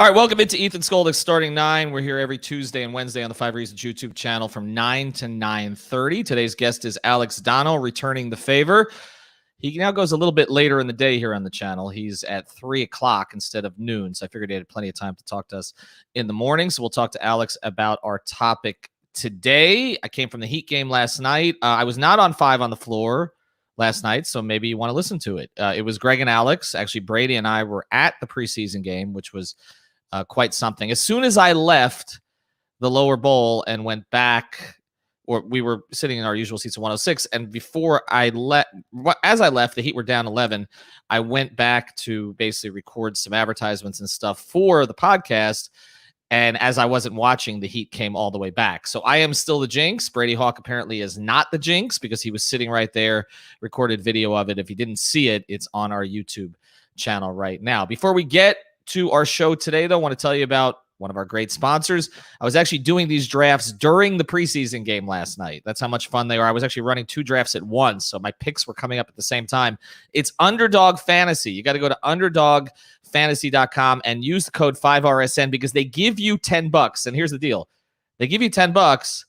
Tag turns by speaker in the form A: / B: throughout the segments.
A: All right, welcome into Ethan Skolnick Starting 9. We're here every Tuesday and Wednesday on the 5 Reasons YouTube channel from 9 to 9:30. Today's guest is Alex Donno, returning the favor. He now goes a little bit later in the day here on the channel. He's at 3 o'clock instead of noon, so I figured he had plenty of time to talk to us in the morning. So we'll talk to Alex about our topic today. I came from the Heat game last night. I was not on 5 on the floor last night, so maybe you want to listen to it. It was Greg and Alex. Actually, Brady and I were at the preseason game, which was quite something. As soon as I left the lower bowl and went back, or we were sitting in our usual seats at 106, and before I as I left, the Heat were down 11. I went back to basically record some advertisements and stuff for the podcast. And as I wasn't watching, the Heat came all the way back. So I am still the jinx. Brady Hawk apparently is not the jinx because he was sitting right there, recorded video of it. If you didn't see it, it's on our YouTube channel right now. Before we get to our show today, though, I want to tell you about one of our great sponsors. I was actually doing these drafts during the preseason game last night. That's how much fun they are. I was actually running 2 drafts at once, so my picks were coming up at the same time. It's Underdog Fantasy. You got to go to underdogfantasy.com and use the code 5RSN because they give you $10. And here's the deal. They give you $10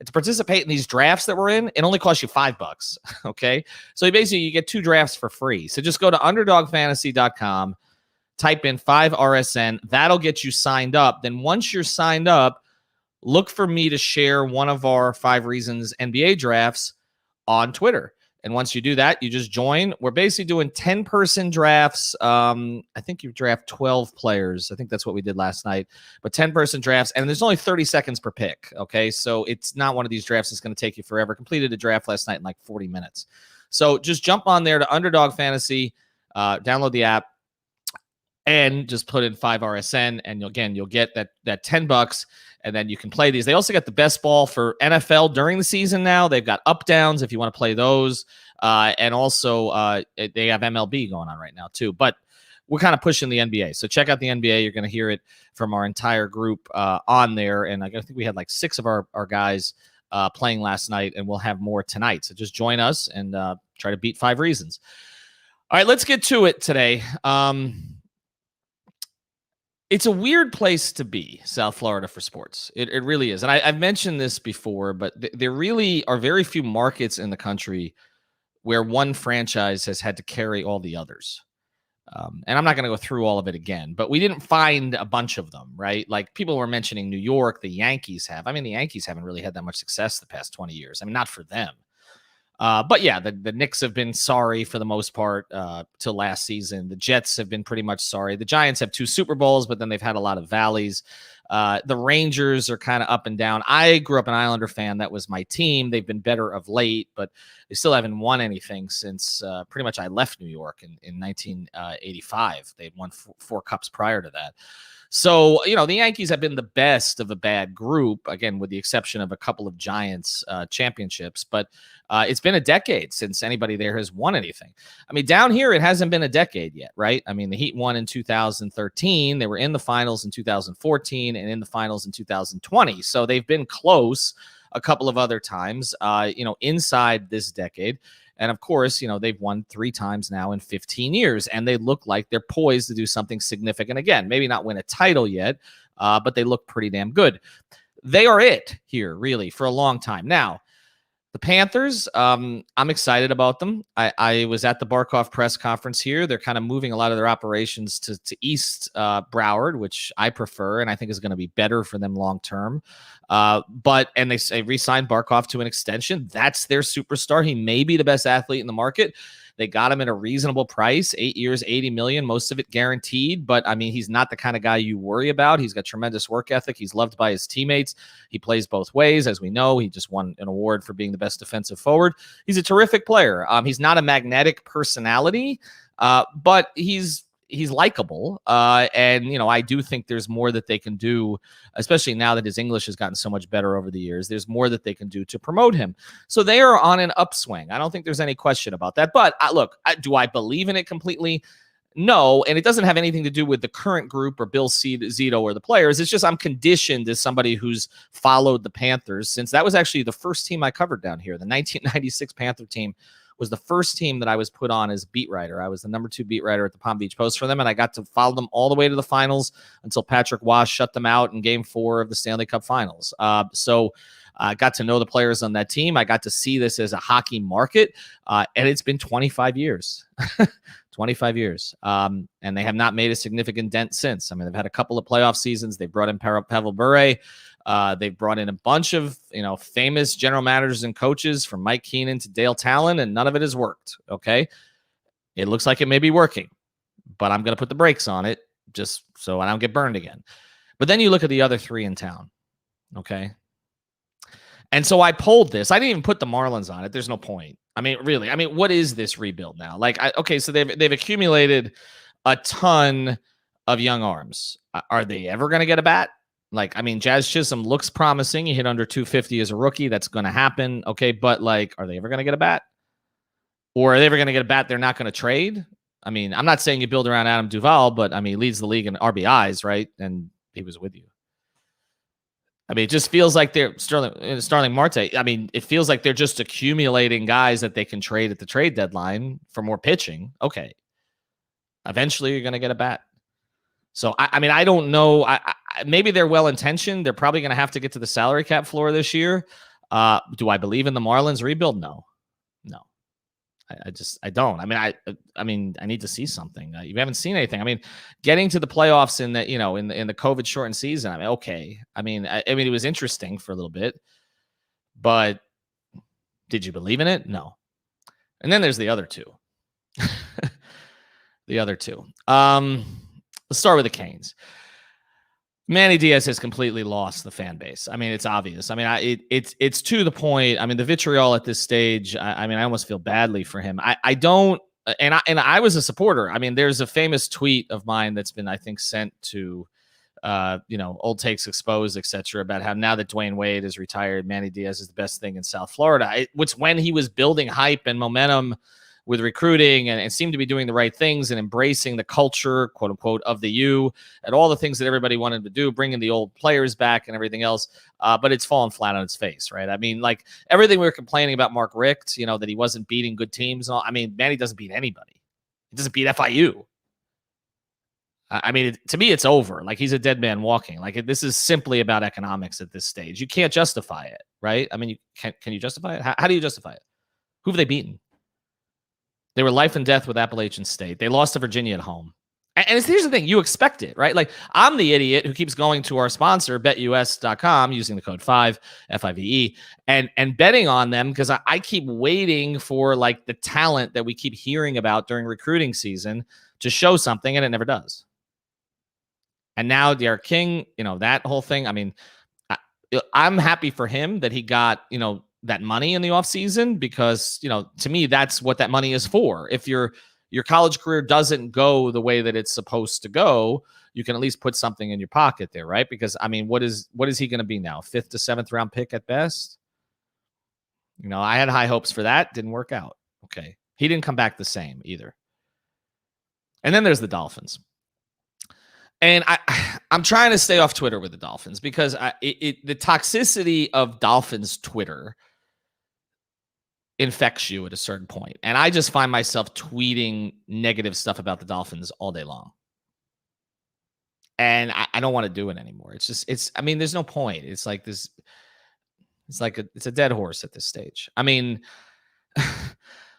A: to participate in these drafts that we're in. It only costs you $5, okay? So basically, you get 2 drafts for free. So just go to underdogfantasy.com, type in 5RSN. That'll get you signed up. Then once you're signed up, look for me to share one of our 5 Reasons NBA drafts on Twitter. And once you do that, you just join. We're basically doing 10-person drafts. I think you draft 12 players. I think that's what we did last night. But 10-person drafts, and there's only 30 seconds per pick, okay? So it's not one of these drafts that's going to take you forever. Completed a draft last night in like 40 minutes. So just jump on there to Underdog Fantasy, download the app, and just put in 5RSN, and you'll get that $10, and then you can play these. They also got the best ball for NFL during the season now. They've got up downs if you want to play those, and also they have MLB going on right now too. But we're kind of pushing the NBA, so check out the NBA. You're going to hear it from our entire group on there, and I think we had like 6 of our guys playing last night, and we'll have more tonight. So just join us and try to beat 5 Reasons. All right, let's get to it today. It's a weird place to be, South Florida, for sports. It really is. And I've mentioned this before, but there really are very few markets in the country where one franchise has had to carry all the others. And I'm not going to go through all of it again, but we didn't find a bunch of them, right? Like people were mentioning New York, the Yankees have. I mean, the Yankees haven't really had that much success the past 20 years. I mean, not for them. But yeah, the Knicks have been sorry for the most part till last season. The Jets have been pretty much sorry. The Giants have 2 Super Bowls, but then they've had a lot of valleys. The Rangers are kind of up and down. I grew up an Islander fan. That was my team. They've been better of late, but they still haven't won anything since pretty much I left New York in 1985. They'd won 4 cups prior to that. So, the Yankees have been the best of a bad group, again, with the exception of a couple of Giants championships. But it's been a decade since anybody there has won anything. I mean, down here, it hasn't been a decade yet, right? I mean, the Heat won in 2013. They were in the finals in 2014 and in the finals in 2020. So they've been close a couple of other times, inside this decade. And of course, they've won 3 times now in 15 years, and they look like they're poised to do something significant again. Maybe not win a title yet, but they look pretty damn good. They are it here, really, for a long time. Now, the Panthers, I'm excited about them. I was at the Barkov press conference here. They're kind of moving a lot of their operations to East Broward, which I prefer and I think is going to be better for them long term. And they re-signed Barkov to an extension. That's their superstar. He may be the best athlete in the market. They got him at a reasonable price, 8 years, $80 million, most of it guaranteed. But I mean, he's not the kind of guy you worry about. He's got tremendous work ethic. He's loved by his teammates. He plays both ways. As we know, he just won an award for being the best defensive forward. He's a terrific player. He's not a magnetic personality, but he's likable. And I do think there's more that they can do, especially now that his English has gotten so much better over the years. There's more that they can do to promote him. So they are on an upswing. I don't think there's any question about that. But look, do I believe in it completely? No. And it doesn't have anything to do with the current group or Bill Zito or the players. It's just I'm conditioned as somebody who's followed the Panthers since that was actually the first team I covered down here. The 1996 Panther team was the first team that I was put on as beat writer. I was the number 2 beat writer at the Palm Beach Post for them, and I got to follow them all the way to the finals until Patrick Wash shut them out in Game 4 of the Stanley Cup Finals. So I got to know the players on that team. I got to see this as a hockey market, and it's been 25 years. 25 years. And they have not made a significant dent since. I mean, they've had a couple of playoff seasons. They brought in Pavel Bure. They've brought in a bunch of, famous general managers and coaches from Mike Keenan to Dale Talon, and none of it has worked. Okay. It looks like it may be working, but I'm going to put the brakes on it just so I don't get burned again. But then you look at the other 3 in town. Okay. And so I polled this. I didn't even put the Marlins on it. There's no point. I mean, really. I mean, what is this rebuild now? So they've accumulated a ton of young arms. Are they ever going to get a bat? Jazz Chisholm looks promising. He hit under 250 as a rookie. That's going to happen. Okay, but are they ever going to get a bat? Or are they ever going to get a bat they're not going to trade? I mean, I'm not saying you build around Adam Duvall, but he leads the league in RBIs, right? And he was with you. I mean, it just feels like they're Starling Marte. I mean, it feels like they're just accumulating guys that they can trade at the trade deadline for more pitching. Okay. Eventually, you're going to get a bat. So, I don't know. Maybe they're well-intentioned. They're probably going to have to get to the salary cap floor this year. Do I believe in the Marlins rebuild? No. I don't. I need to see something. You haven't seen anything. I mean, getting to the playoffs in the in the COVID shortened season. Okay. It was interesting for a little bit, but did you believe in it? No. And then there's the other 2. Let's start with the Canes. Manny Diaz has completely lost the fan base. I mean, it's obvious. I mean, it's to the point. I mean, the vitriol at this stage. I almost feel badly for him. I don't, and I was a supporter. I mean, there's a famous tweet of mine that's been, I think, sent to, Old Takes Exposed, etc., about how now that Dwayne Wade is retired, Manny Diaz is the best thing in South Florida. Which when he was building hype and momentum with recruiting and seemed to be doing the right things and embracing the culture, quote unquote, of the U and all the things that everybody wanted to do, bringing the old players back and everything else. But it's fallen flat on its face, right? I mean, everything we were complaining about Mark Richt, that he wasn't beating good teams. And all, Manny doesn't beat anybody. He doesn't beat FIU. To me, it's over. He's a dead man walking. This is simply about economics at this stage. You can't justify it, right? Can you justify it? How do you justify it? Who have they beaten? They were life and death with Appalachian State. They lost to Virginia at home. And here's the thing. You expect it, right? I'm the idiot who keeps going to our sponsor, betus.com, using the code 5, F-I-V-E, and betting on them because I keep waiting for, the talent that we keep hearing about during recruiting season to show something, and it never does. And now Derek King, that whole thing. I'm happy for him that he got, that money in the offseason because, to me, that's what that money is for. If your college career doesn't go the way that it's supposed to go, you can at least put something in your pocket there, right? Because, what is he going to be now? 5th to 7th round pick at best? I had high hopes for that. Didn't work out. Okay. He didn't come back the same either. And then there's the Dolphins. And I'm trying to stay off Twitter with the Dolphins because the toxicity of Dolphins Twitter infects you at a certain point. And I just find myself tweeting negative stuff about the Dolphins all day long. And I don't want to do it anymore. There's no point. It's like this. It's a dead horse at this stage.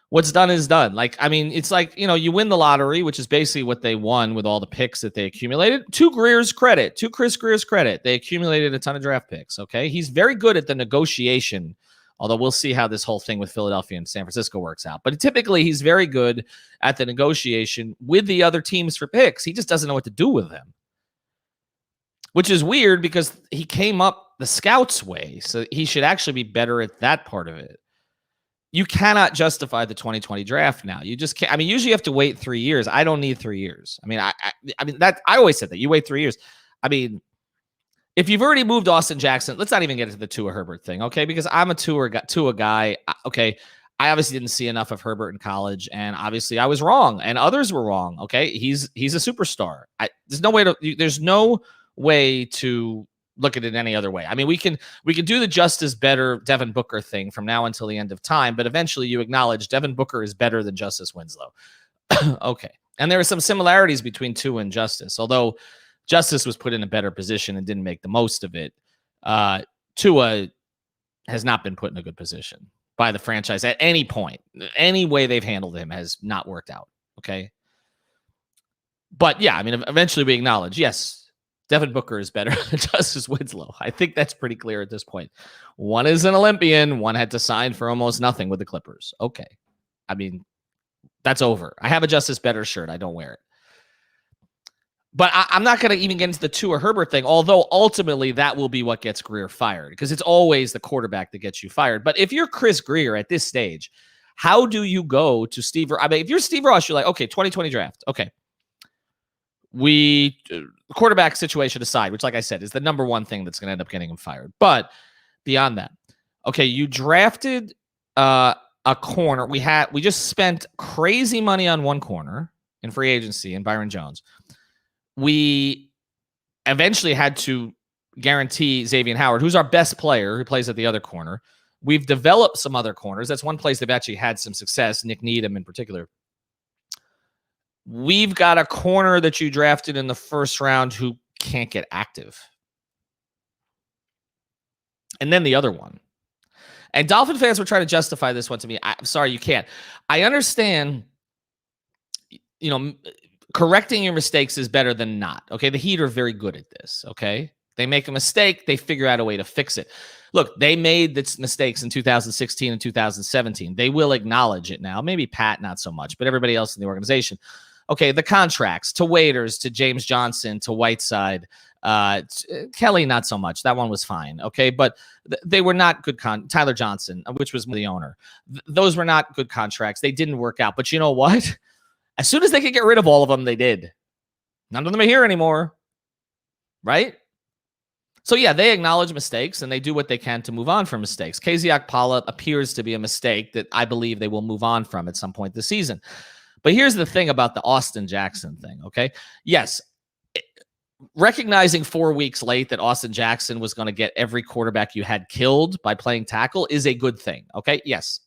A: What's done is done. It's you win the lottery, which is basically what they won with all the picks that they accumulated. To Chris Greer's credit, they accumulated a ton of draft picks. Okay. He's very good at the negotiation, although we'll see how this whole thing with Philadelphia and San Francisco works out. But typically he's very good at the negotiation with the other teams for picks. He just doesn't know what to do with them, which is weird because he came up the scouts way. So he should actually be better at that part of it. You cannot justify the 2020 draft now. You just can't. Usually you have to wait 3 years. I don't need 3 years. I always said that. You wait 3 years. If you've already moved Austin Jackson, let's not even get into the Tua Herbert thing, okay? Because I'm a Tua guy. Okay, I obviously didn't see enough of Herbert in college, and obviously I was wrong, and others were wrong. Okay, he's a superstar. There's no way to look at it any other way. I mean, we can do the Justice better Devin Booker thing from now until the end of time, but eventually you acknowledge Devin Booker is better than Justice Winslow. Okay. And there are some similarities between Tua and Justice, although Justice was put in a better position and didn't make the most of it. Tua has not been put in a good position by the franchise at any point. Any way they've handled him has not worked out. Okay. But yeah, I mean, eventually we acknowledge, yes, Devin Booker is better than Justice Winslow. I think that's pretty clear at this point. One is an Olympian. One had to sign for almost nothing with the Clippers. Okay. I mean, that's over. I have a Justice Better shirt. I don't wear it. But I'm not going to even get into the Tua Herbert thing, although ultimately that will be what gets Greer fired, because it's always the quarterback that gets you fired. But if you're Chris Greer at this stage, how do you go to Steve? I mean, if you're Steve Ross, you're like, okay, 2020 draft. Okay. Quarterback situation aside, which, like I said, is the number one thing that's going to end up getting him fired. But beyond that, okay, you drafted a corner. We just spent crazy money on one corner in free agency in Byron Jones. We eventually had to guarantee Xavier Howard, who's our best player, who plays at the other corner. We've developed some other corners. That's one place they've actually had some success, Nick Needham in particular. We've got a corner that you drafted in the first round who can't get active. And then the other one. And Dolphin fans were trying to justify this one to me. I'm sorry, you can't. I understand, correcting your mistakes is better than not. Okay, the Heat are very good at this. Okay, they make a mistake, they figure out a way to fix it. Look, they made its mistakes in 2016 and 2017. They will acknowledge it now. Maybe Pat, not so much, but everybody else in the organization. Okay, the contracts to Waiters, to James Johnson, to Whiteside, Kelly, not so much. That one was fine. Okay, but they were not good. Tyler Johnson, which was the owner, those were not good contracts. They didn't work out. But you know what? As soon as they could get rid of all of them, they did. None of them are here anymore, right? So yeah, they acknowledge mistakes and they do what they can to move on from mistakes. KZ Okpala appears to be a mistake that I believe they will move on from at some point this season. But here's the thing about the Austin Jackson thing, okay? Yes, recognizing 4 weeks late that Austin Jackson was going to get every quarterback you had killed by playing tackle is a good thing, okay? Yes.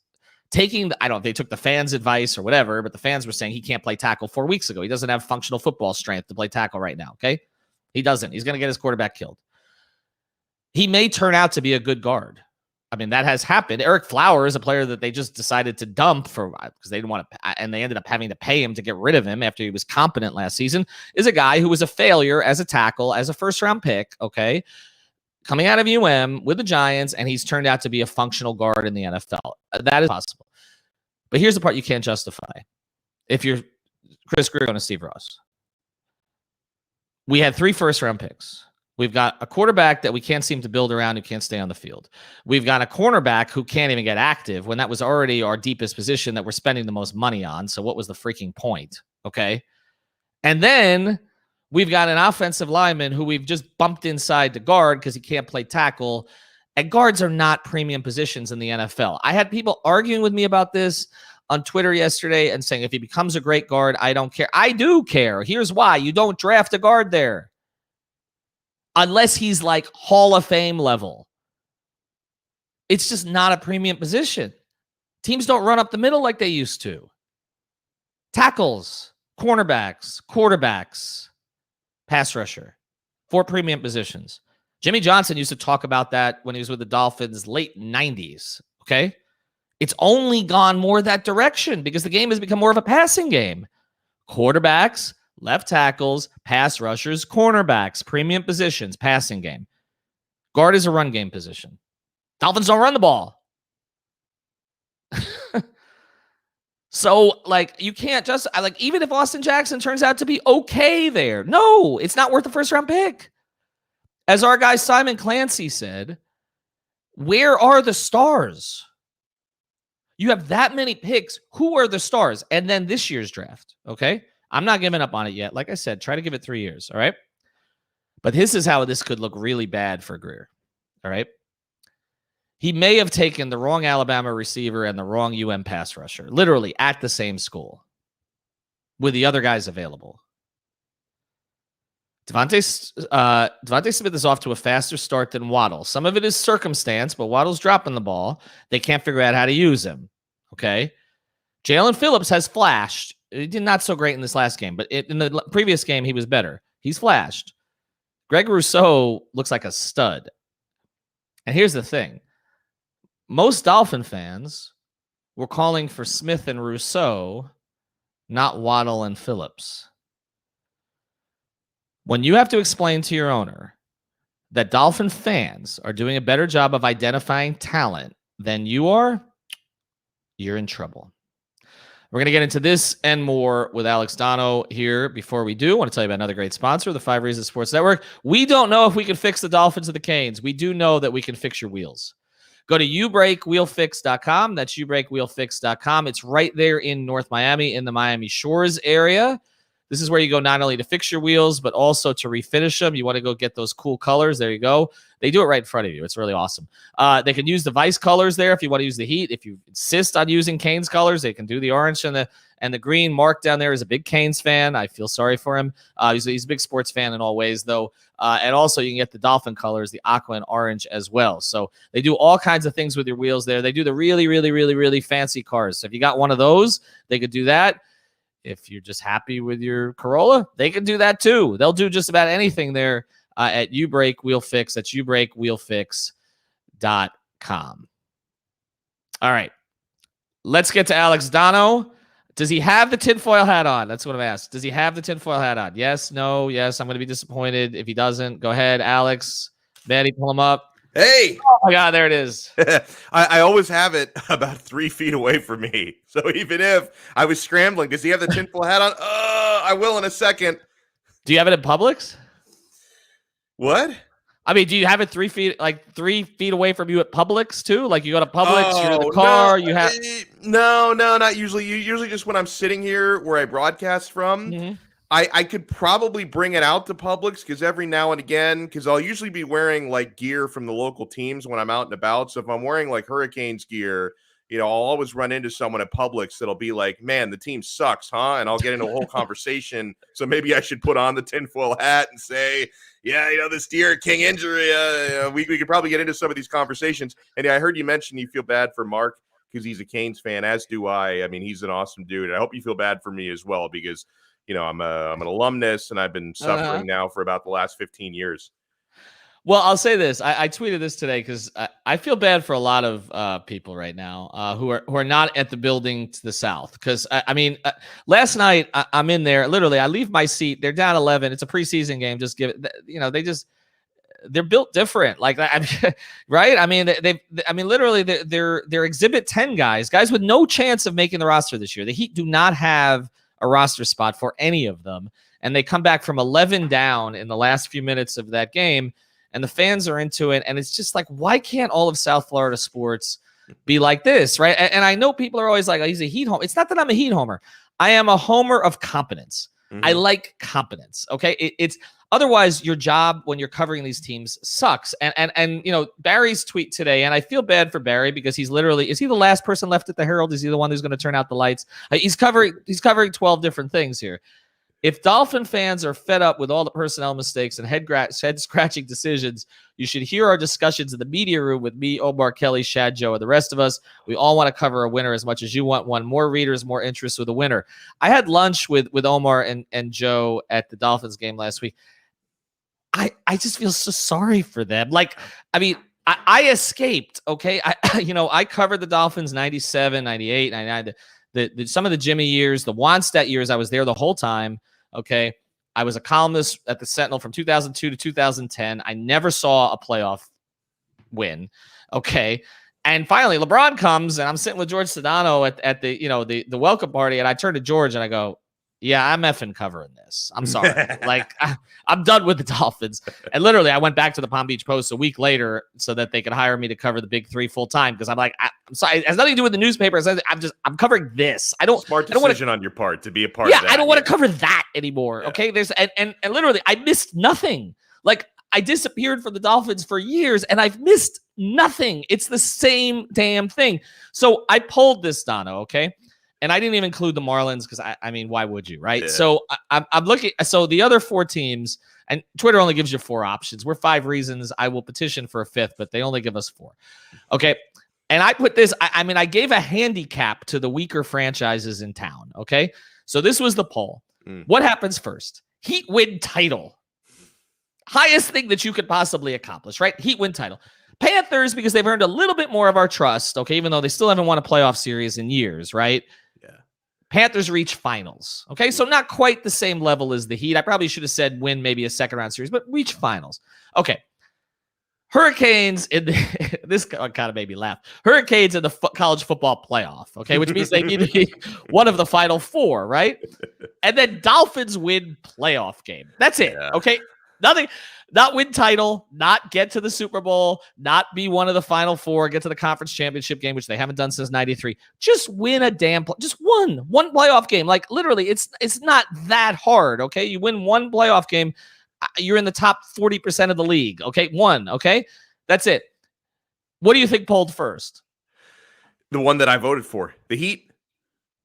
A: They took the fans' advice or whatever, but the fans were saying he can't play tackle 4 weeks ago. He doesn't have functional football strength to play tackle right now, okay? He doesn't. He's going to get his quarterback killed. He may turn out to be a good guard. I mean, that has happened. Eric Flowers, a player that they just decided to dump because they didn't want to, and they ended up having to pay him to get rid of him after he was competent last season, is a guy who was a failure as a tackle, as a first-round pick, okay, coming out of with the Giants, and he's turned out to be a functional guard in the NFL. That is possible. But here's the part you can't justify. If you're Chris Greer and Steve Ross. We had 3 first-round picks. We've got a quarterback that we can't seem to build around who can't stay on the field. We've got a cornerback who can't even get active when that was already our deepest position that we're spending the most money on. So what was the freaking point? Okay. And then we've got an offensive lineman who we've just bumped inside to guard because he can't play tackle. And guards are not premium positions in the NFL. I had people arguing with me about this on Twitter yesterday and saying, if he becomes a great guard, I don't care. I do care. Here's why. You don't draft a guard there. Unless he's like Hall of Fame level. It's just not a premium position. Teams don't run up the middle like they used to. Tackles, cornerbacks, quarterbacks, pass rusher, 4 premium positions. Jimmy Johnson used to talk about that when he was with the Dolphins late 90s, okay? It's only gone more that direction because the game has become more of a passing game. Quarterbacks, left tackles, pass rushers, cornerbacks, premium positions, passing game. Guard is a run game position. Dolphins don't run the ball. So, you can't just, even if Austin Jackson turns out to be okay there, no, it's not worth a first-round pick. As our guy Simon Clancy said, where are the stars? You have that many picks. Who are the stars? And then this year's draft, okay? I'm not giving up on it yet. Like I said, try to give it 3 years, all right? But this is how this could look really bad for Greer, all right? He may have taken the wrong Alabama receiver and the wrong pass rusher, literally at the same school with the other guys available. Devontae Smith is off to a faster start than Waddle. Some of it is circumstance, but Waddle's dropping the ball. They can't figure out how to use him. Okay. Jalen Phillips has flashed. He did not so great in this last game, but in the previous game, he was better. He's flashed. Greg Rousseau looks like a stud. And here's the thing. Most Dolphin fans were calling for Smith and Rousseau, not Waddle and Phillips. When you have to explain to your owner that Dolphin fans are doing a better job of identifying talent than you are, you're in trouble. We're going to get into this and more with Alex Donno here. Before we do, I want to tell you about another great sponsor, the 5 Reasons Sports Network. We don't know if we can fix the Dolphins or the Canes. We do know that we can fix your wheels. Go to youbreakwheelfix.com. That's youbreakwheelfix.com. It's right there in North Miami, in the Miami Shores area. This is where you go not only to fix your wheels, but also to refinish them. You want to go get those cool colors. There you go. They do it right in front of you. It's really awesome. They can use the Vice colors there if you want to use the heat. If you insist on using Canes colors, they can do the orange and the green. Mark down there is a big Canes fan. I feel sorry for him. He's a big sports fan in all ways, though. And also you can get the Dolphin colors, the aqua and orange as well. So they do all kinds of things with your wheels there. They do the really, really, really, really fancy cars. So if you got one of those, they could do that. If you're just happy with your Corolla, they can do that too. They'll do just about anything there at YouBreak Wheel Fix. That's youbreakwheelfix.com. All right. Let's get to Alex Donno. Does he have the tinfoil hat on? That's what I'm asked. Does he have the tinfoil hat on? Yes, no, yes. I'm going to be disappointed if he doesn't. Go ahead, Alex. Betty, pull him up.
B: Hey!
A: Oh my God, there it is.
B: I always have it about 3 feet away from me. So even if I was scrambling, does he have the tinfoil hat on? I will in a second.
A: Do you have it at Publix?
B: What?
A: I mean, do you have it 3 feet, like 3 feet away from you at Publix too? Like you go to Publix, you're in the car, you have.
B: No, not usually. Usually just when I'm sitting here where I broadcast from. Mm-hmm. I could probably bring it out to Publix because every now and again, because I'll usually be wearing like gear from the local teams when I'm out and about. So if I'm wearing like Hurricanes gear, I'll always run into someone at Publix that'll be like, man, the team sucks, huh? And I'll get into a whole conversation. So maybe I should put on the tinfoil hat and say, yeah, this Deer King injury, we could probably get into some of these conversations. And I heard you mention you feel bad for Mark because he's a Canes fan, as do I. I mean, he's an awesome dude. I hope you feel bad for me as well because I'm an alumnus and I've been suffering now for about the last 15 years.
A: Well, I'll say this. I tweeted this today because I feel bad for a lot of people right now who are not at the building to the south. Because, last night I'm in there. Literally, I leave my seat. They're down 11. It's a preseason game. Just give it. They're built different. Like, right? I mean, literally, they're Exhibit 10 guys with no chance of making the roster this year. The Heat do not have a roster spot for any of them. And they come back from 11 down in the last few minutes of that game. And the fans are into it. And it's just like, why can't all of South Florida sports be like this? Right. And I know people are always like, oh, he's a Heat homer. It's not that I'm a Heat homer. I am a homer of competence. Mm-hmm. I like competence. Okay. It's otherwise your job when you're covering these teams sucks. And Barry's tweet today, and I feel bad for Barry because is he the last person left at the Herald? Is he the one who's going to turn out the lights? He's covering 12 different things here. If Dolphin fans are fed up with all the personnel mistakes and head-scratching decisions, you should hear our discussions in the media room with me, Omar, Kelly, Shad, Joe, and the rest of us. We all want to cover a winner as much as you want one. More readers, more interest with a winner. I had lunch with Omar and Joe at the Dolphins game last week. I just feel so sorry for them. Like, I mean, I escaped, okay? I covered the Dolphins 97, 98, 99, some of the Jimmy years, the Wannstedt years, I was there the whole time. Okay. I was a columnist at the Sentinel from 2002 to 2010. I never saw a playoff win. Okay. And finally LeBron comes and I'm sitting with George Sedano at the welcome party. And I turn to George and I go, yeah, I'm effing covering this. I'm sorry. Like I'm done with the Dolphins. And literally I went back to the Palm Beach Post a week later so that they could hire me to cover the Big Three full time. Cause I'm like, I'm sorry. It has nothing to do with the newspaper. I'm covering this.
B: Smart decision on your part to be a part of that.
A: I don't want to cover that anymore. Yeah. Okay. And literally I missed nothing. Like I disappeared from the Dolphins for years and I've missed nothing. It's the same damn thing. So I pulled this, Donno. Okay. And I didn't even include the Marlins because I mean, why would you, right?
B: Yeah.
A: So I'm looking. So the other 4 teams, and Twitter only gives you 4 options. We're 5 reasons. I will petition for a 5th, but they only give us 4. Okay. And I put this, I mean, I gave a handicap to the weaker franchises in town. Okay. So this was the poll. What happens first? Heat win title. Highest thing that you could possibly accomplish, right? Heat win title. Panthers, because they've earned a little bit more of our trust, okay, even though they still haven't won a playoff series in years, right?
B: Yeah.
A: Panthers reach finals, okay? So not quite the same level as the Heat. I probably should have said win maybe a second-round series, but reach finals. Okay. Hurricanes in the, this kind of made me laugh. Hurricanes in the college football playoff, okay, which means they need to be one of the final 4, right? And then Dolphins win playoff game. That's it, okay? Nothing, not win title, not get to the Super Bowl, not be one of the final 4, get to the conference championship game, which they haven't done since '93. Just win a damn, just one playoff game. Like literally, it's not that hard, okay? You win one playoff game, you're in the top 40% of the league. Okay. 1. Okay. That's it. What do you think polled first?
B: The one that I voted for, the Heat.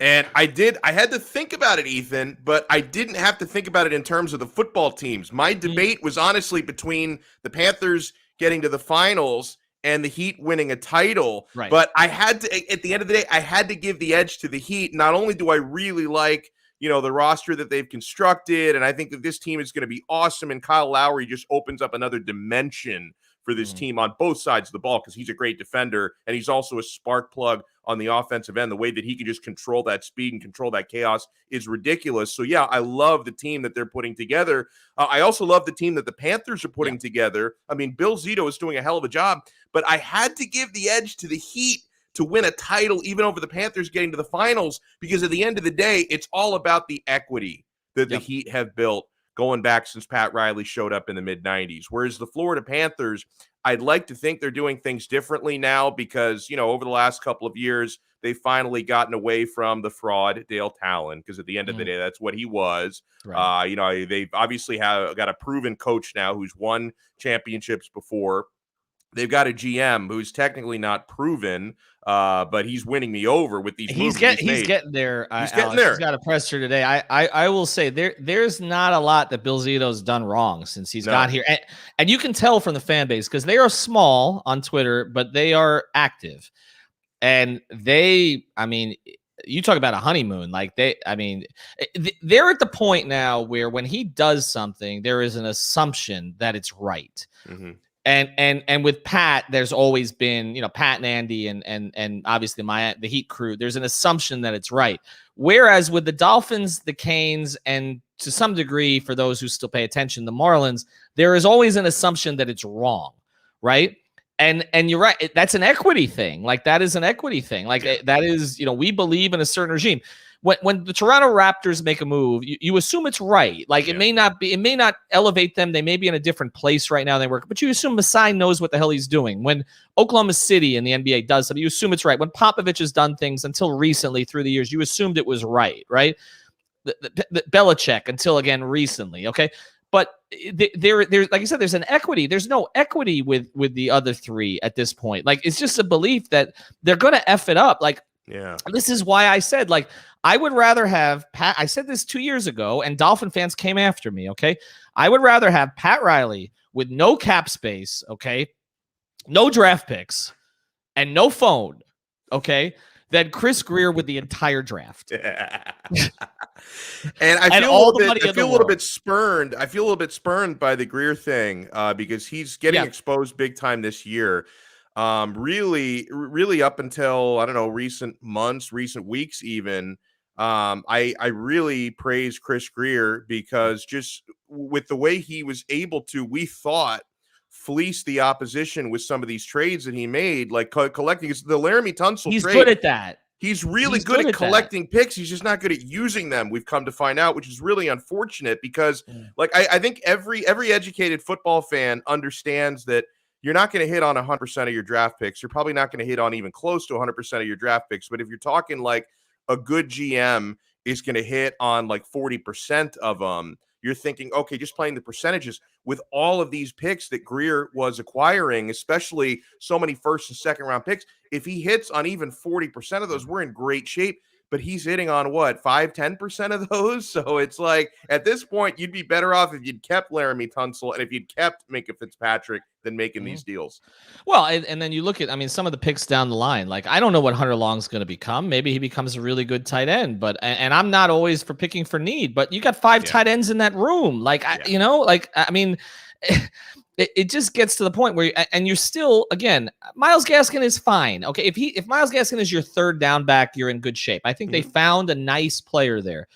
B: And I had to think about it, Ethan, but I didn't have to think about it in terms of the football teams. My debate was honestly between the Panthers getting to the finals and the Heat winning a title.
A: Right.
B: But I had to, at the end of the day, I had to give the edge to the Heat. Not only do I really like, the roster that they've constructed, and I think that this team is going to be awesome, and Kyle Lowry just opens up another dimension for this team on both sides of the ball because he's a great defender, and he's also a spark plug on the offensive end. The way that he can just control that speed and control that chaos is ridiculous. So, yeah, I love the team that they're putting together. I also love the team that the Panthers are putting together. I mean, Bill Zito is doing a hell of a job, but I had to give the edge to the Heat to win a title, even over the Panthers getting to the finals, because at the end of the day, it's all about the equity that the Heat have built going back since Pat Riley showed up in the mid-'90s. Whereas the Florida Panthers, I'd like to think they're doing things differently now because, over the last couple of years, they've finally gotten away from the fraud, Dale Talon, because at the end of the day, that's what he was. Right. They've obviously got a proven coach now who's won championships before. They've got a GM who's technically not proven, but he's winning me over with these moves.
A: He's getting there. He's getting there. He's got a presser today. I will say there's not a lot that Bill Zito's done wrong since he's got here, and you can tell from the fan base because they are small on Twitter, but they are active, and you talk about a honeymoon. Like they're at the point now where when he does something, there is an assumption that it's right. Mm-hmm. And with Pat, there's always been, Pat and Andy and obviously the Heat crew, there's an assumption that it's right. Whereas with the Dolphins, the Canes, and to some degree, for those who still pay attention, the Marlins, there is always an assumption that it's wrong, right? And you're right. That's an equity thing. Like that is an equity thing. Like that is, we believe in a certain regime. When the Toronto Raptors make a move, you assume it's right. Like it may not elevate them. They may be in a different place right now than they work, but you assume Masai knows what the hell he's doing. When Oklahoma City in the NBA does something, you assume it's right. When Popovich has done things until recently through the years, you assumed it was right? The Belichick until again recently, okay? But there's like I said, there's an equity. There's no equity with the other 3 at this point. Like it's just a belief that they're going to F it up. Like, this is why I said, like, I would rather have Pat. I said this 2 years ago, and Dolphin fans came after me. Okay, I would rather have Pat Riley with no cap space, okay, no draft picks, and no phone, okay, than Chris Greer with the entire draft.
B: And I feel a little bit spurned. I feel a little bit spurned by the Greer thing because he's getting exposed big time this year. Really up until, I don't know, recent months, recent weeks even, I really praise Chris Greer because just with the way he was able to, we thought, fleece the opposition with some of these trades that he made, like collecting the Laramie Tunsil
A: He's
B: trade.
A: Good at that.
B: He's really good at collecting picks. He's just not good at using them. We've come to find out, which is really unfortunate because like, I think every educated football fan understands that you're not going to hit on 100% of your draft picks. You're probably not going to hit on even close to 100% of your draft picks. But if you're talking like a good GM is going to hit on like 40% of them, you're thinking, okay, just playing the percentages with all of these picks that Greer was acquiring, especially so many first and second round picks. If he hits on even 40% of those, we're in great shape. but he's hitting on what, 5-10% of those. So it's like at this point, you'd be better off if you'd kept Laramie Tunsil and if you'd kept Minka Fitzpatrick than making these deals.
A: Well, and then you look at, I mean, some of the picks down the line. Like, I don't know what Hunter Long's going to become. Maybe he becomes a really good tight end, but and I'm not always for picking for need, but you got 5 tight ends in that room. Like, I mean, it just gets to the point where and you're still, again, Myles Gaskin is fine. Okay, if Myles Gaskin is your third down back, you're in good shape. I think they found a nice player there.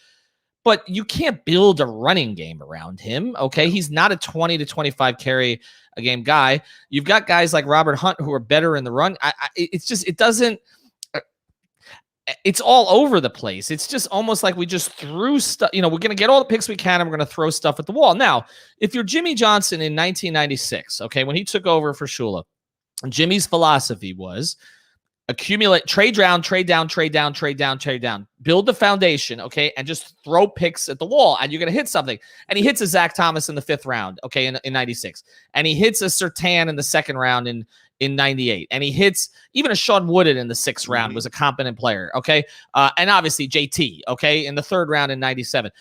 A: But you can't build a running game around him, okay? He's not a 20 to 25 carry a game guy. You've got guys like Robert Hunt who are better in the run. It doesn't – it's all over the place. It's just almost like we just threw stuff. We're going to get all the picks we can and we're going to throw stuff at the wall. Now, if you're Jimmy Johnson in 1996, okay, when he took over for Shula, Jimmy's philosophy was – accumulate, trade down, build the foundation, okay, and just throw picks at the wall, and you're going to hit something. And he hits a Zach Thomas in the 5th round, okay, in 96. And he hits a Surtain in the 2nd round in 98. And he hits even a Sean Wooden in the 6th round, was a competent player, okay? And obviously JT, okay, in the 3rd round in 97.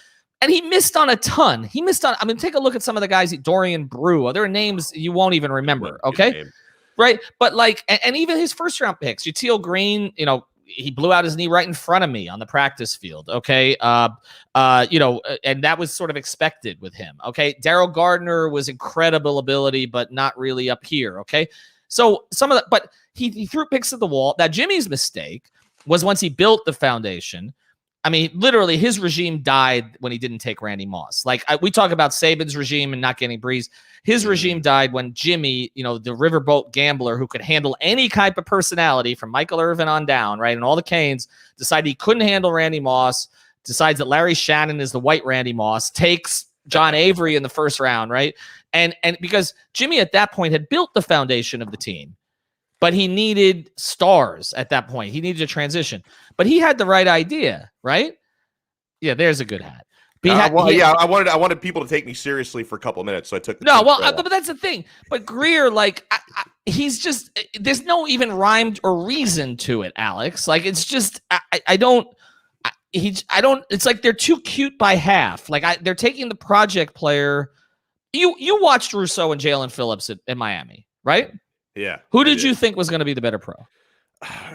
A: And he missed on a ton. I mean, take a look at some of the guys, Dorian Brew. There are names you won't even remember, okay? Right. But like, and even his 1st round picks, Util Green, he blew out his knee right in front of me on the practice field. Okay. And that was sort of expected with him. Okay. Darryl Gardner was incredible ability, but not really up here. Okay. So but he threw picks at the wall. Now, Jimmy's mistake was once he built the foundation. I mean, literally, his regime died when he didn't take Randy Moss. Like, we talk about Saban's regime and not getting Breeze. His regime died when Jimmy, the riverboat gambler who could handle any type of personality from Michael Irvin on down, right, and all the Canes, decided he couldn't handle Randy Moss, decides that Larry Shannon is the white Randy Moss, takes John Avery in the 1st round, right? And because Jimmy at that point had built the foundation of the team, but he needed stars at that point. He needed a transition. But he had the right idea, right? Yeah, there's a good hat.
B: I wanted people to take me seriously for a couple of minutes, so I took.
A: But that's the thing. But Greer, like, he's just, there's no even rhyme or reason to it, Alex. Like, it's just, I don't. It's like they're too cute by half. Like, they're taking the project player. You watched Rousseau and Jalen Phillips at Miami, right?
B: Yeah.
A: Who did you think was going to be the better pro?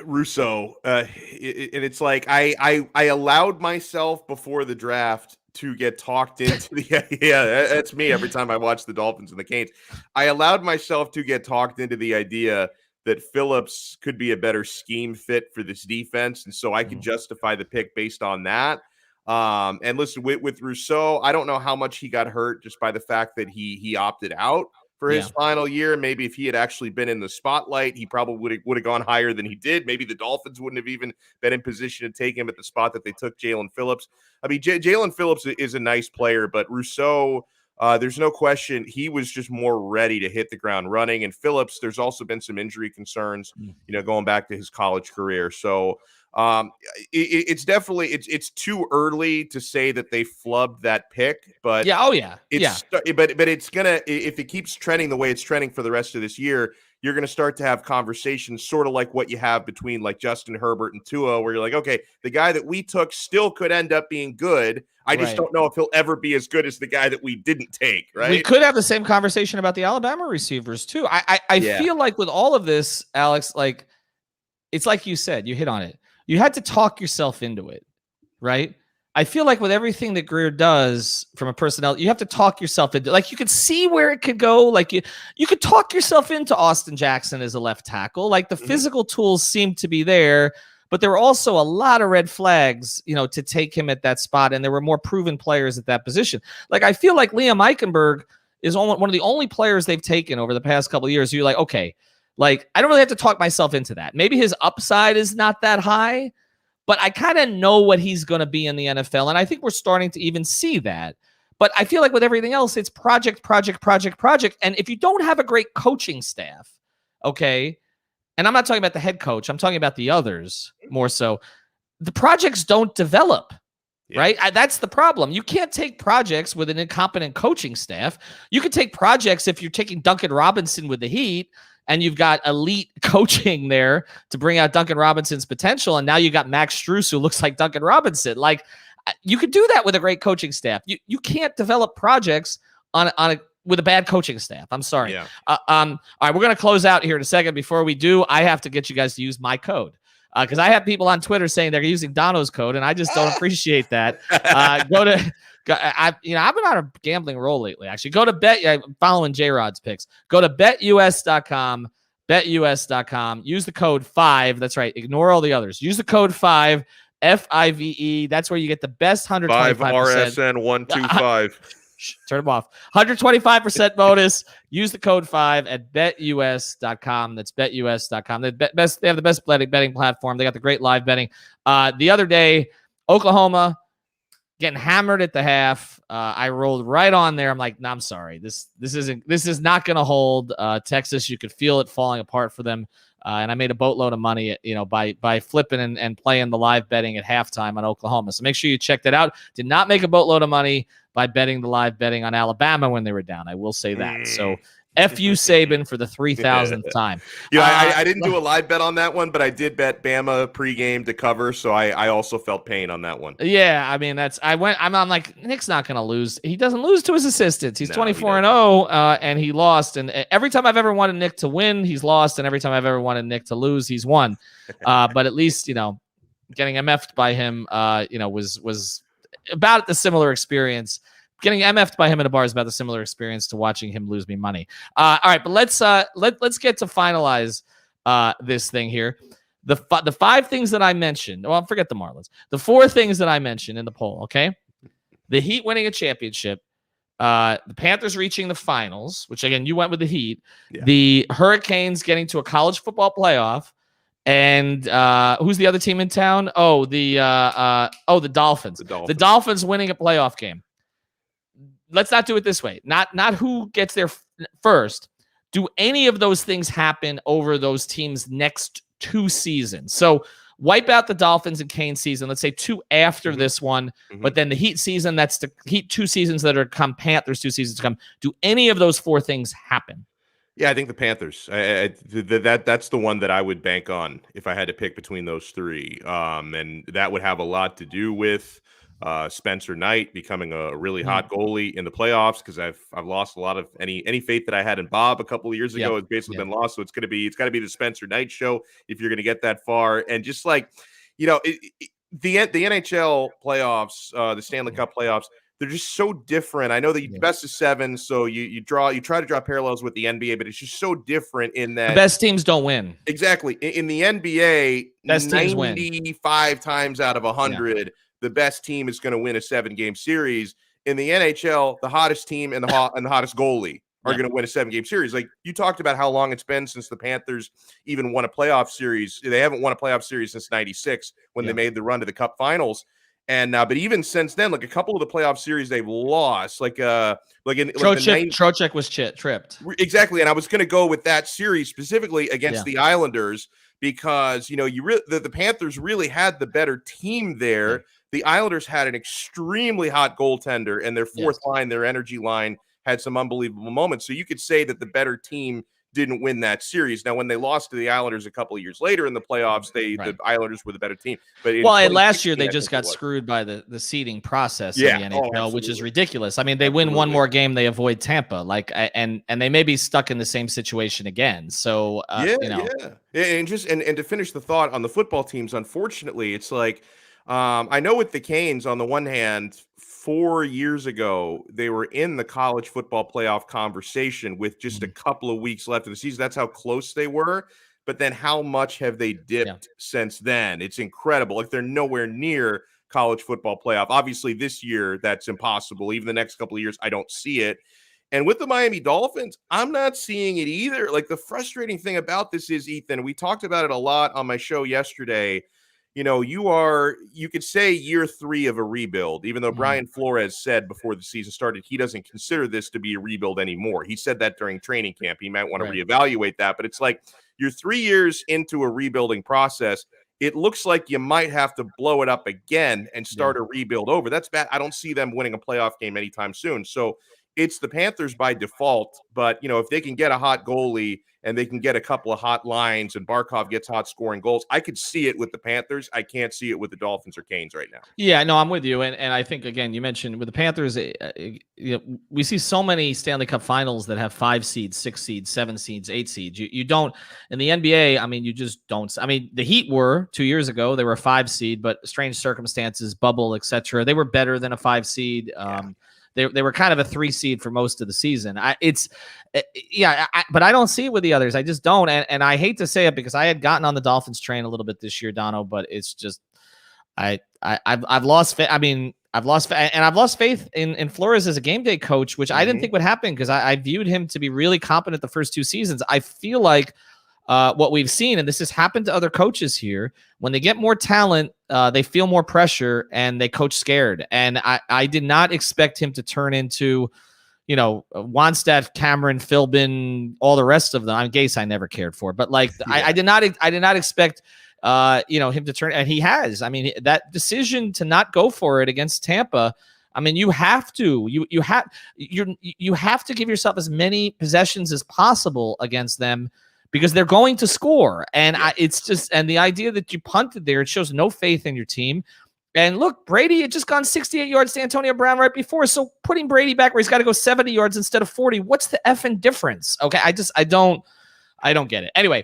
B: Rousseau. And it's like I allowed myself before the draft to get talked into that's me every time I watch the Dolphins and the Canes. I allowed myself to get talked into the idea that Phillips could be a better scheme fit for this defense, and so I could justify the pick based on that. And listen, with Rousseau, I don't know how much he got hurt just by the fact that he opted out for his final year. Maybe if he had actually been in the spotlight, he probably would have gone higher than he did. Maybe the Dolphins wouldn't have even been in position to take him at the spot that they took Jalen Phillips. I mean, Jalen Phillips is a nice player, but Rousseau, there's no question he was just more ready to hit the ground running. And Phillips, there's also been some injury concerns, going back to his college career. So it's definitely it's too early to say that they flubbed that pick, but but it's gonna, if it keeps trending the way it's trending for the rest of this year, you're gonna start to have conversations sort of like what you have between like Justin Herbert and Tua, where you're like, okay, the guy that we took still could end up being good. I just don't know if he'll ever be as good as the guy that we didn't take. Right?
A: We could have the same conversation about the Alabama receivers too. I feel like with all of this, Alex, like it's like you said, you hit on it. You had to talk yourself into it, right? I feel like with everything that Greer does from a personnel, you have to talk yourself into, like, you could see where it could go. Like you could talk yourself into Austin Jackson as a left tackle. Like the physical tools seem to be there, but there were also a lot of red flags, to take him at that spot. And there were more proven players at that position. Like, I feel like Liam Eichenberg is one of the only players they've taken over the past couple of years. You're like, okay, like, I don't really have to talk myself into that. Maybe his upside is not that high, but I kind of know what he's going to be in the NFL. And I think we're starting to even see that. But I feel like with everything else, it's project. And if you don't have a great coaching staff, okay, and I'm not talking about the head coach, I'm talking about the others more so, the projects don't develop. Right? That's the problem. You can't take projects with an incompetent coaching staff. You can take projects if you're taking Duncan Robinson with the Heat and you've got elite coaching there to bring out Duncan Robinson's potential, and now you got Max Strus, who looks like Duncan Robinson. Like, you could do that with a great coaching staff. You can't develop projects with a bad coaching staff. I'm sorry.
B: Yeah.
A: All right, we're going to close out here in a second. Before we do, I have to get you guys to use my code. Because I have people on Twitter saying they're using Donno's code, and I just don't appreciate that. I've been on a gambling roll lately. Actually, go to I'm following J-Rod's picks. Go to betus.com, betus.com. Use the code 5. That's right. Ignore all the others. Use the code 5, FIVE. That's where you get the best 125%.
B: 5 RSN 125.
A: Turn them off. 125% bonus. Use the code 5 at betus.com. That's betus.com. They have the best betting platform. They got the great live betting. The other day, Oklahoma getting hammered at the half. I rolled right on there. I'm like, no, I'm sorry. This is not going to hold. Texas, you could feel it falling apart for them. And I made a boatload of money, by flipping and playing the live betting at halftime on Oklahoma. So make sure you check that out. Did not make a boatload of money by betting the live betting on Alabama when they were down. I will say that. So F.U. Saban for the 3,000th time.
B: I didn't do a live bet on that one, but I did bet Bama pregame to cover, so I also felt pain on that one.
A: Yeah, I mean, I'm like, Nick's not going to lose. He doesn't lose to his assistants. He's 24-0, and he lost. And every time I've ever wanted Nick to win, he's lost. And every time I've ever wanted Nick to lose, he's won. But at least, getting MF'd by him, was about the similar experience. Getting MF'd by him in a bar is about the similar experience to watching him lose me money. All right, but let's get to finalize this thing here. The 5 things that I mentioned. Well, forget the Marlins. The 4 things that I mentioned in the poll. Okay, the Heat winning a championship, the Panthers reaching the finals, which again you went with the Heat. Yeah. The Hurricanes getting to a college football playoff. And who's the other team in town? Oh, the Dolphins. The Dolphins winning a playoff game. Let's not do it this way. Not who gets there first. Do any of those things happen over those teams' next 2 seasons? So wipe out the Dolphins and Kane season. Let's say 2 after this one, but then the Heat season, that's the Heat 2 seasons that are to come, Panthers 2 seasons to come. Do any of those 4 things happen?
B: Yeah, I think the Panthers. That's the one that I would bank on if I had to pick between those 3. And that would have a lot to do with Spencer Knight becoming a really hot goalie in the playoffs, because I've lost a lot of any faith that I had in Bob a couple of years ago. It's basically been lost. So it's got to be the Spencer Knight show if you're going to get that far. And just like, the NHL playoffs, the Stanley Cup playoffs, they're just so different. I know that best of 7, so you try to draw parallels with the NBA, but it's just so different in that
A: the best teams don't win.
B: Exactly. In the NBA,
A: best
B: 95 times out of 100, the best team is going to win a 7-game series. In the NHL, the hottest team and the hottest goalie are going to win a 7-game series. Like, you talked about how long it's been since the Panthers even won a playoff series. They haven't won a playoff series since 96 when they made the run to the Cup Finals. And but even since then, like a couple of the playoff series they've lost,
A: Trocheck was tripped.
B: Exactly, and I was going to go with that series specifically against the Islanders because the Panthers really had the better team there. Yeah. The Islanders had an extremely hot goaltender, and their fourth line, their energy line, had some unbelievable moments. So you could say that the better team didn't win that series. Now, when they lost to the Islanders a couple of years later in the playoffs, the Islanders were the better team. But
A: and last year they just got screwed by the seeding process in the NHL, which is ridiculous. I mean, they win one more game, they avoid Tampa, and they may be stuck in the same situation again. So and
B: to finish the thought on the football teams, unfortunately, it's like I know with the Canes, on the one hand, 4 years ago, they were in the college football playoff conversation with just a couple of weeks left of the season. That's how close they were. But then how much have they dipped since then? It's incredible. Like, they're nowhere near college football playoff. Obviously, this year, that's impossible. Even the next couple of years, I don't see it. And with the Miami Dolphins, I'm not seeing it either. Like, the frustrating thing about this is, Ethan, we talked about it a lot on my show yesterday. You could say year 3 of a rebuild, even though Brian Flores said before the season started, he doesn't consider this to be a rebuild anymore. He said that during training camp. He might want to reevaluate that, but it's like you're 3 years into a rebuilding process. It looks like you might have to blow it up again and start a rebuild over. That's bad. I don't see them winning a playoff game anytime soon. So it's the Panthers by default. But, if they can get a hot goalie and they can get a couple of hot lines and Barkov gets hot scoring goals, I could see it with the Panthers. I can't see it with the Dolphins or Canes right now.
A: Yeah, no, I'm with you. And I think, again, you mentioned with the Panthers, we see so many Stanley Cup finals that have 5 seeds, 6 seeds, 7 seeds, 8 seeds. You don't, in the NBA, I mean, you just don't. I mean, the Heat were 2 years ago, they were a 5 seed, but strange circumstances, bubble, etc. They were better than a 5 seed. They were kind of a 3 seed for most of the season. But I don't see it with the others. I just don't. And I hate to say it because I had gotten on the Dolphins train a little bit this year, Donno, but it's just, I've lost faith. I mean, I've lost faith in Flores as a game day coach, which I didn't think would happen because I viewed him to be really competent the first 2 seasons. I feel like what we've seen, and this has happened to other coaches here, when they get more talent, they feel more pressure and they coach scared. And I did not expect him to turn into, Wannstedt, Cameron, Philbin, all the rest of them. I mean, Gase I never cared for, but I did not expect him to turn, and he has. I mean, that decision to not go for it against Tampa, I mean, you have to give yourself as many possessions as possible against them because they're going to score. And it's just, and the idea that you punted there, it shows no faith in your team. And look, Brady had just gone 68 yards to Antonio Brown right before. So putting Brady back where he's got to go 70 yards instead of 40, what's the effing difference? Okay. I don't get it. Anyway,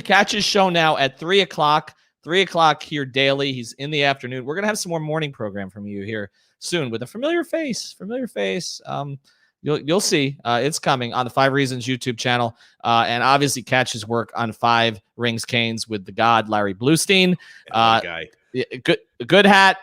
A: Catch's show now at 3:00 here daily. He's in the afternoon. We're going to have some more morning program from you here soon with a familiar face. You'll see it's coming on the 5 Reasons YouTube channel. And obviously Catch's work on 5 Rings Canes with the God, Larry Bluestein.
B: Guy.
A: Good hat.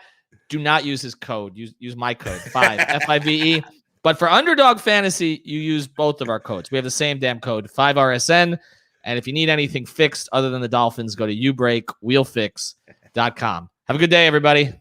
A: Do not use his code. Use my code, 5, FIVE. But for Underdog Fantasy, you use both of our codes. We have the same damn code, 5RSN. And if you need anything fixed other than the Dolphins, go to ubreakwheelfix.com. Have a good day, everybody.